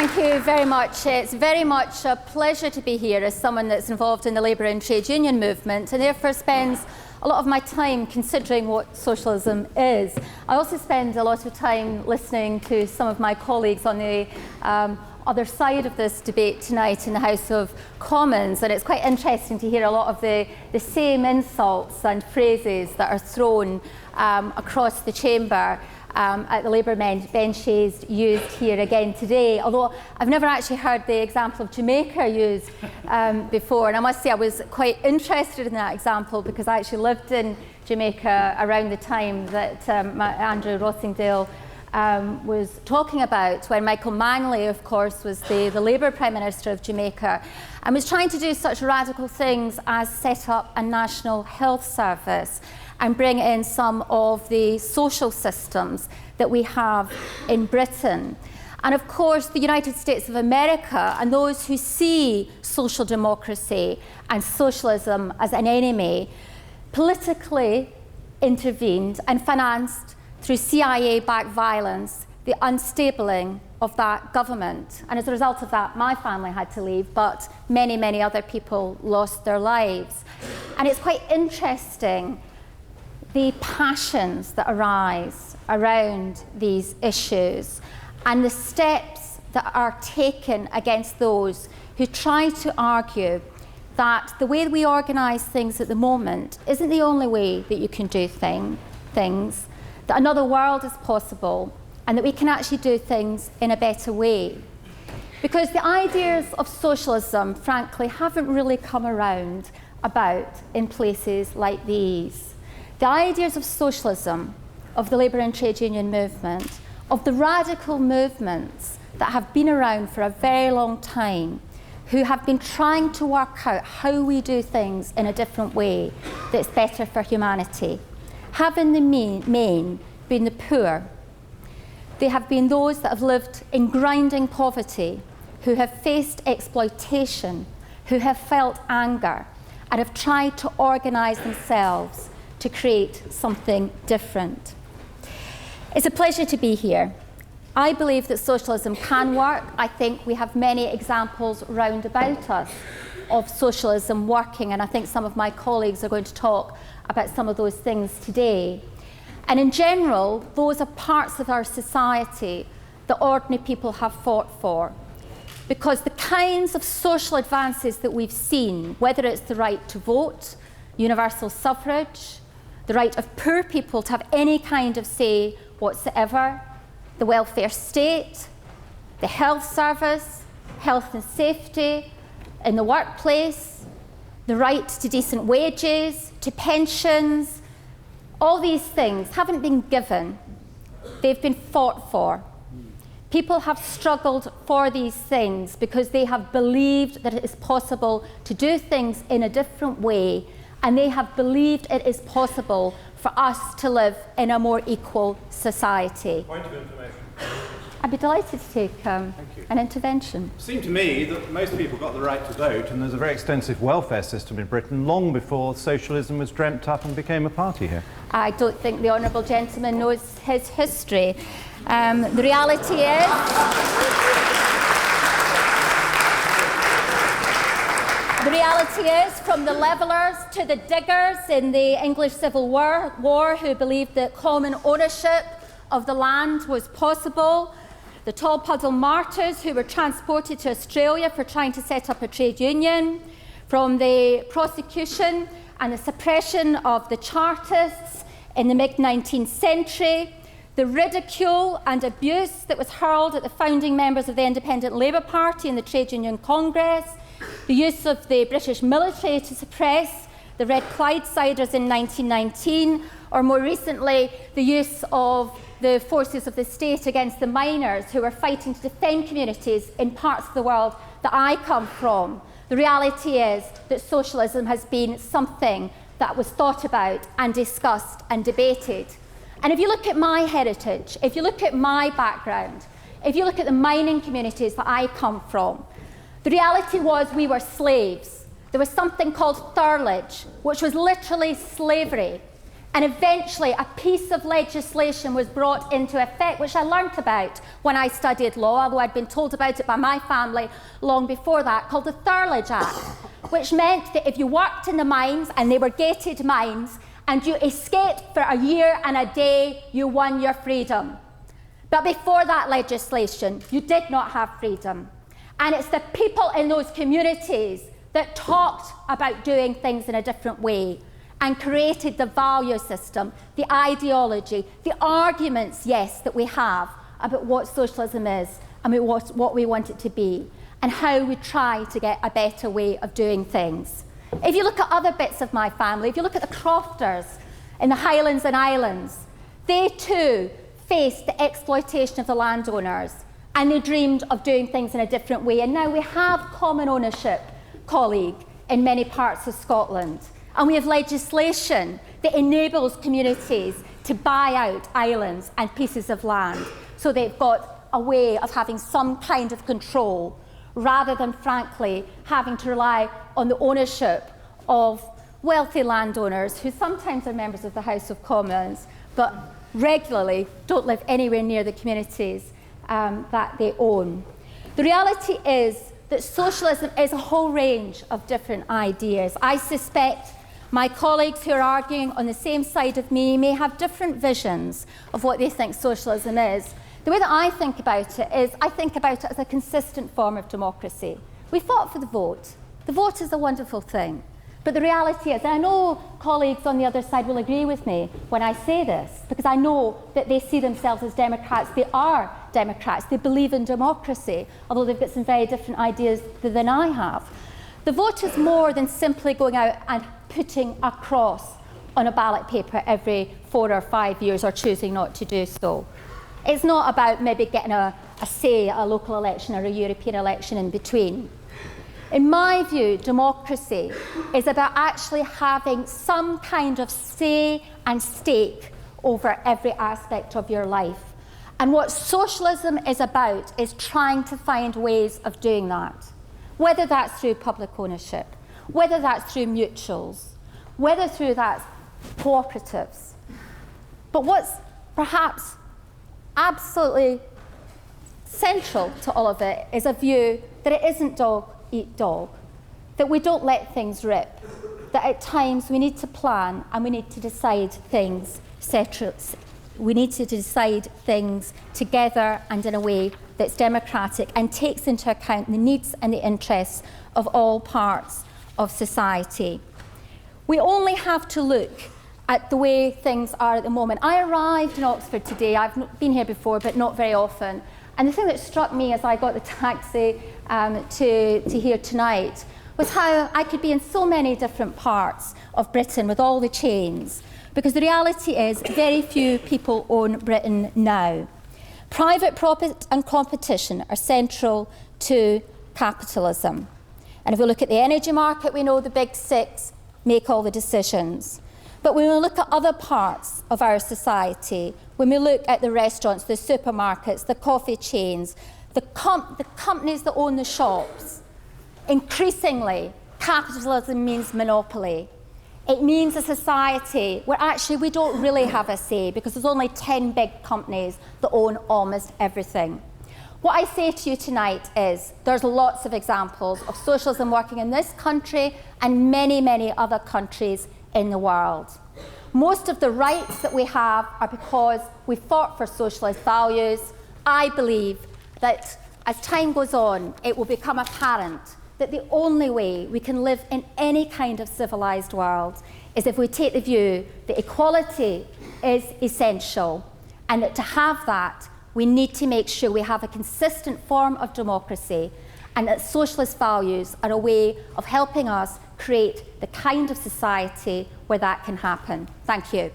Thank you very much. It's very much a pleasure to be here as someone that's involved in the labour and trade union movement and therefore spends a lot of my time considering what socialism is. I also spend a lot of time listening to some of my colleagues on the other side of this debate tonight in the House of Commons, and it's quite interesting to hear a lot of the same insults and phrases that are thrown across the chamber at the Labour benches used here again today, although I've never actually heard the example of Jamaica used before, and I must say I was quite interested in that example because I actually lived in Jamaica around the time that Andrew Rossingdale was talking about, when Michael Manley, of course, was the Labour Prime Minister of Jamaica and was trying to do such radical things as set up a national health service and bring in some of the social systems that we have in Britain. And of course, the United States of America and those who see social democracy and socialism as an enemy politically intervened and financed through CIA-backed violence the unstabling of that government. And as a result of that, my family had to leave, but many, many other people lost their lives. And it's quite interesting the passions that arise around these issues and the steps that are taken against those who try to argue that the way we organise things at the moment isn't the only way that you can do things, that another world is possible, and that we can actually do things in a better way. Because the ideas of socialism, frankly, haven't really come around about in places like these. The ideas of socialism, of the labour and trade union movement, of the radical movements that have been around for a very long time, who have been trying to work out how we do things in a different way that's better for humanity, have in the main been the poor. They have been those that have lived in grinding poverty, who have faced exploitation, who have felt anger, and have tried to organise themselves to create something different. It's a pleasure to be here. I believe that socialism can work. I think we have many examples round about us of socialism working, and I think some of my colleagues are going to talk about some of those things today. And in general, those are parts of our society that ordinary people have fought for. Because the kinds of social advances that we've seen, whether it's the right to vote, universal suffrage, the right of poor people to have any kind of say whatsoever, the welfare state, the health service, health and safety in the workplace, the right to decent wages, to pensions, all these things haven't been given, they've been fought for. People have struggled for these things because they have believed that it is possible to do things in a different way, and they have believed it is possible for us to live in a more equal society. Point of information. I'd be delighted to take an intervention. It seemed to me that most people got the right to vote, and there's a very extensive welfare system in Britain long before socialism was dreamt up and became a party here. I don't think the honourable gentleman knows his history. The reality is, from the levellers to the diggers in the English Civil War who believed that common ownership of the land was possible, the Tolpuddle martyrs who were transported to Australia for trying to set up a trade union, from the prosecution and the suppression of the Chartists in the mid-19th century, the ridicule and abuse that was hurled at the founding members of the Independent Labour Party and the Trade Union Congress, the use of the British military to suppress the Red Clydesiders in 1919, or more recently, the use of the forces of the state against the miners who were fighting to defend communities in parts of the world that I come from. The reality is that socialism has been something that was thought about and discussed and debated. And if you look at my heritage, if you look at my background, if you look at the mining communities that I come from, the reality was we were slaves. There was something called thurlage, which was literally slavery. And eventually a piece of legislation was brought into effect, which I learnt about when I studied law, although I'd been told about it by my family long before that, called the Thurledge Act, which meant that if you worked in the mines, and they were gated mines, and you escaped for a year and a day, you won your freedom. But before that legislation, you did not have freedom. And it's the people in those communities that talked about doing things in a different way and created the value system, the ideology, the arguments, yes, that we have about what socialism is and what we want it to be, and how we try to get a better way of doing things. If you look at other bits of my family, if you look at the Crofters in the Highlands and Islands, they too faced the exploitation of the landowners, and they dreamed of doing things in a different way. And now we have common ownership, colleague, in many parts of Scotland. And we have legislation that enables communities to buy out islands and pieces of land, so they've got a way of having some kind of control, rather than, frankly, having to rely on the ownership of wealthy landowners who sometimes are members of the House of Commons, but regularly don't live anywhere near the communities that they own. The reality is that socialism is a whole range of different ideas. I suspect my colleagues who are arguing on the same side of me may have different visions of what they think socialism is. The way that I think about it is, I think about it as a consistent form of democracy. We fought for the vote. The vote is a wonderful thing. But the reality is, and I know colleagues on the other side will agree with me when I say this, because I know that they see themselves as Democrats. They are Democrats. They believe in democracy, although they've got some very different ideas than I have. The vote is more than simply going out and putting a cross on a ballot paper every 4 or 5 years, or choosing not to do so. It's not about maybe getting a say at a local election or a European election in between. In my view, democracy is about actually having some kind of say and stake over every aspect of your life. And what socialism is about is trying to find ways of doing that, whether that's through public ownership, whether that's through mutuals, whether through that's cooperatives. But what's perhaps absolutely central to all of it is a view that it isn't dog eat dog, that we don't let things rip, that at times we need to plan and we need to decide things together and in a way that's democratic and takes into account the needs and the interests of all parts of society. We only have to look at the way things are at the moment. I arrived in Oxford today. I've been here before, but not very often. And the thing that struck me as I got the taxi to here tonight was how I could be in so many different parts of Britain with all the chains, because the reality is very few people own Britain now. Private profit and competition are central to capitalism. And if we look at the energy market, we know the big six make all the decisions. But when we look at other parts of our society, when we look at the restaurants, the supermarkets, the coffee chains, the companies that own the shops, increasingly, capitalism means monopoly. It means a society where actually we don't really have a say, because there's only 10 big companies that own almost everything. What I say to you tonight is there's lots of examples of socialism working in this country and many, many other countries in the world. Most of the rights that we have are because we fought for socialist values. I believe that as time goes on, it will become apparent that the only way we can live in any kind of civilized world is if we take the view that equality is essential, and that to have that, we need to make sure we have a consistent form of democracy, and that socialist values are a way of helping us create the kind of society where that can happen. Thank you.